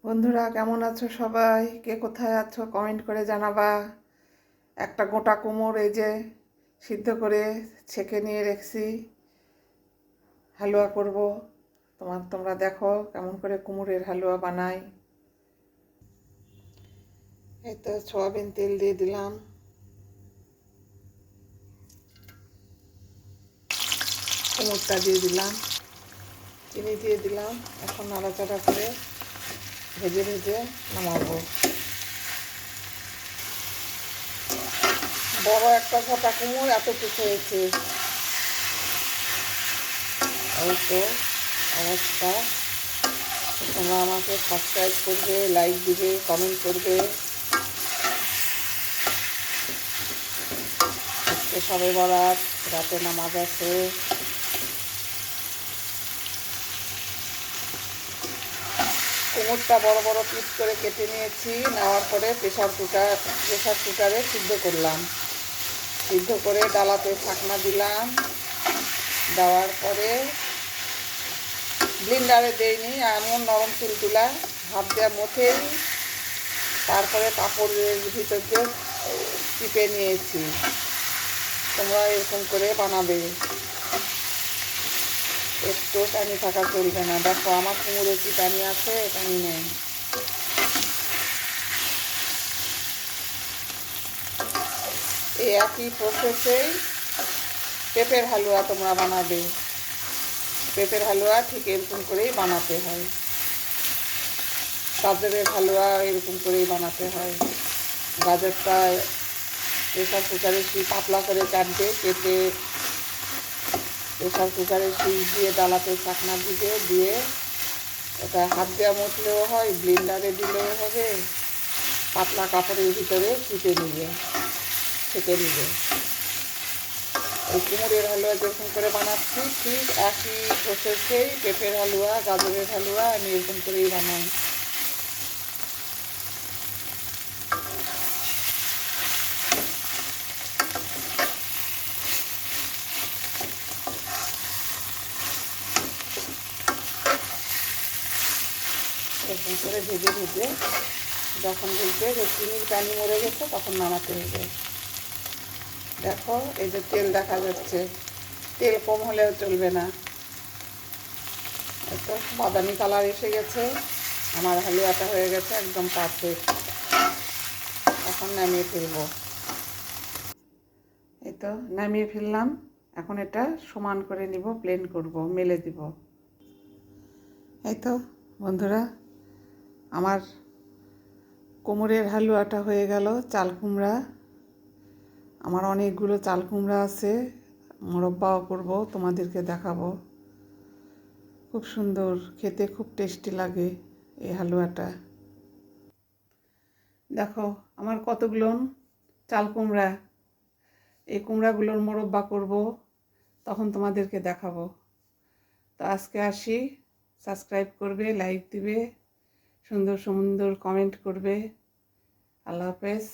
বন্ধুরা কেমন আছো সবাই? কে কোথায় আছো কমেন্ট করে জানাবা। একটা গোটা কুমড়ো এই যে সিদ্ধ করে ছেঁকে নিয়ে রেখেছি, হালুয়া করব। তোমরা দেখো কেমন করে কুমড়োর হালুয়া বানাই। এই তো সয়াবিন তেল দিয়ে দিলাম, কুমড়োটা দিয়ে দিলাম, চিনি দিয়ে দিলাম। এখন নাড়াচাড়া করে ভেজে ভেজে নামাবো। বড় একটা গোটা কুমড়ো এত কিছু হয়েছে, এই তো অবস্থা। তোমরা আমাকে সাবস্ক্রাইব করবে, লাইক দিবে, কমেন্ট করবে। আজকে সবে বরাত, রাতে নামাজ আছে। কুমড়টা বড় বড় পিস করে কেটে নিয়েছি, নেওয়ার পরে প্রেসার কুকারে সিদ্ধ করলাম। সিদ্ধ করে ডালাতে ঢাকনা দিলাম। দেওয়ার পরে ব্লেন্ডারে দেইনি, এমন নরম তুলতুলা হাত দেওয়া মধ্যেই তারপরে কাপড়ের ভিতর দিয়ে চিপে নিয়েছি। তোমরা এরকম করে বানাবে, একটু পানি থাকা চলবে না। দেখো আমার কুমড়ো কি পানি আছে, পানি নেই। এই একই প্রসেসেই পেঁপের হালুয়া তোমরা বানাবে। পেঁপের হালুয়া ঠিক এরকম করেই বানাতে হয়, গাজরের হালুয়া এরকম করেই বানাতে হয়। গাজরটা প্রেসার কুকারে পাতলা করে কাটবে, কেটে প্রেসার কুকারে সুইচ দিয়ে ডালাতে চাকনা দিবে, দিয়ে এটা হাত দেওয়া মতলেও হয়, ব্লেন্ডারে দিলেও হবে। পাতলা কাপড়ের ভিতরে চিপে নিবে, ছেঁকে নিবে। এই কুমড়োর হালুয়া যেরকম করে বানাচ্ছি ঠিক একই প্রসেসেই পেঁপের হালুয়া, গাজরের হালুয়া আমি এরকম করেই বানাই। এরকম করে ভেজে ভেজে যখন দেখবে যে চিনির পানি মরে গেছে তখন নামাতে হবে। দেখো এই যে তেল দেখা যাচ্ছে, তেল কম হলেও চলবে না। তো বাদামি কালার এসে গেছে, আমার হালুয়াটা হয়ে গেছে একদম পারফেক্ট। এখন নামিয়ে ফেলবো। এই তো নামিয়ে ফেললাম। এখন এটা সমান করে নিব, প্লেন করব, মেলে দিব। এই তো বন্ধুরা আমার কুমড়োর হালুয়াটা হয়ে গেল। চাল কুমড়া, আমার অনেকগুলো চাল কুমড়া আছে, মোরব্বাও করব, তোমাদেরকে দেখাবো। খুব সুন্দর খেতে, খুব টেস্টি লাগে এই হালুয়াটা। দেখো আমার কতগুলো চাল কুমড়া, এই কুমড়াগুলোর মোরব্বা করব, তখন তোমাদেরকে দেখাবো। তো আজকে আসি, সাবস্ক্রাইব করবে, লাইক দিবে, সুন্দর সুন্দর কমেন্ট করবে। আল্লাহ হাফেজ।